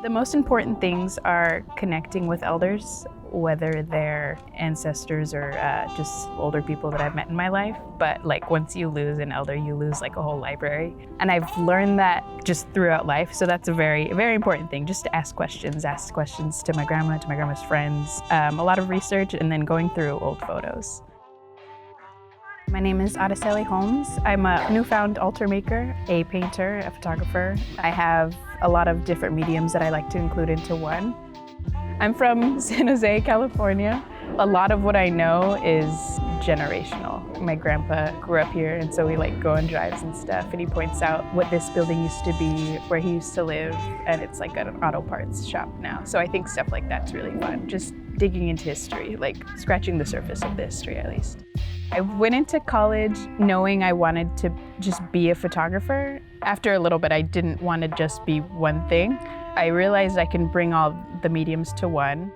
The most important things are connecting with elders, whether they're ancestors or just older people that I've met in my life. But like once you lose an elder, you lose like a whole library. And I've learned that just throughout life. So that's a very, very important thing, just to ask questions to my grandma, to my grandma's friends, a lot of research, and then going through old photos. My name is Araceli Holmes. I'm a newfound altar maker, a painter, a photographer. I have a lot of different mediums that I like to include into one. I'm from San Jose, California. A lot of what I know is generational. My grandpa grew up here, and so we like go on drives and stuff, and he points out what this building used to be, where he used to live, and it's like an auto parts shop now. So I think stuff like that's really fun, just digging into history, like scratching the surface of the history at least. I went into college knowing I wanted to just be a photographer. After a little bit, I didn't want to just be one thing. I realized I can bring all the mediums to one.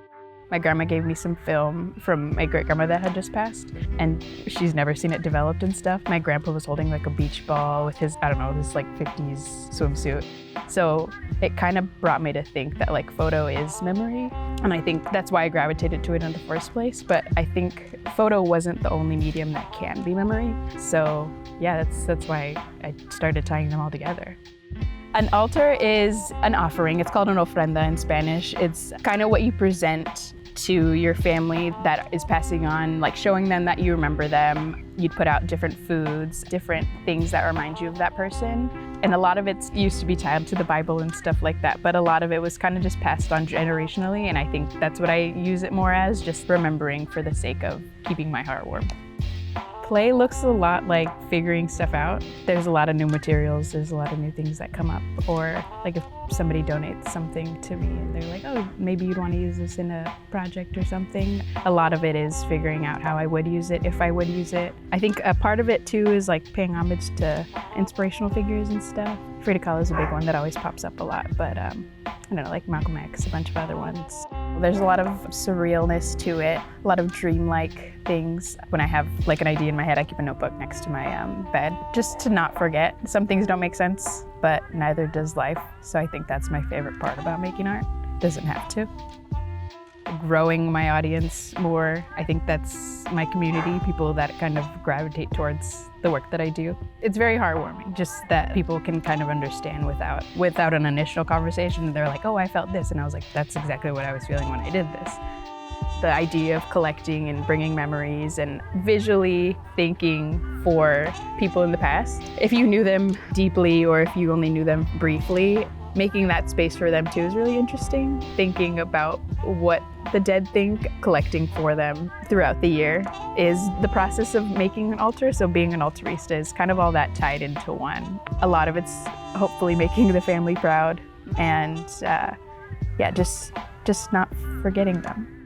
My grandma gave me some film from my great-grandma that had just passed, and she's never seen it developed and stuff. My grandpa was holding like a beach ball with his, this like 50s swimsuit. So it kind of brought me to think that like photo is memory. And I think that's why I gravitated to it in the first place. But I think photo wasn't the only medium that can be memory. So yeah, that's why I started tying them all together. An altar is an offering. It's called an ofrenda in Spanish. It's kind of what you present to your family that is passing on, like showing them that you remember them. You'd put out different foods, different things that remind you of that person. And a lot of it used to be tied to the Bible and stuff like that, but a lot of it was kind of just passed on generationally, and I think that's what I use it more as, just remembering for the sake of keeping my heart warm. Play looks a lot like figuring stuff out. There's a lot of new materials, there's a lot of new things that come up, or like if somebody donates something to me and they're like, oh, maybe you'd want to use this in a project or something. A lot of it is figuring out how I would use it, if I would use it. I think a part of it too is like paying homage to inspirational figures and stuff. Frida Kahlo is a big one that always pops up a lot, but I don't know, like Malcolm X, a bunch of other ones. There's a lot of surrealness to it, a lot of dreamlike things. When I have like an idea in my head, I keep a notebook next to my bed, just to not forget. Some things don't make sense, but neither does life. So I think that's my favorite part about making art. It doesn't have to. Growing my audience more, I think that's my community, people that kind of gravitate towards the work that I do. It's very heartwarming, just that people can kind of understand without an initial conversation. They're like, oh, I felt this, and I was like, that's exactly what I was feeling when I did this. The idea of collecting and bringing memories and visually thinking for people in the past. If you knew them deeply or if you only knew them briefly, making that space for them too is really interesting. Thinking about what the dead think, collecting for them throughout the year is the process of making an altar. So being an altarista is kind of all that tied into one. A lot of it's hopefully making the family proud and just not forgetting them.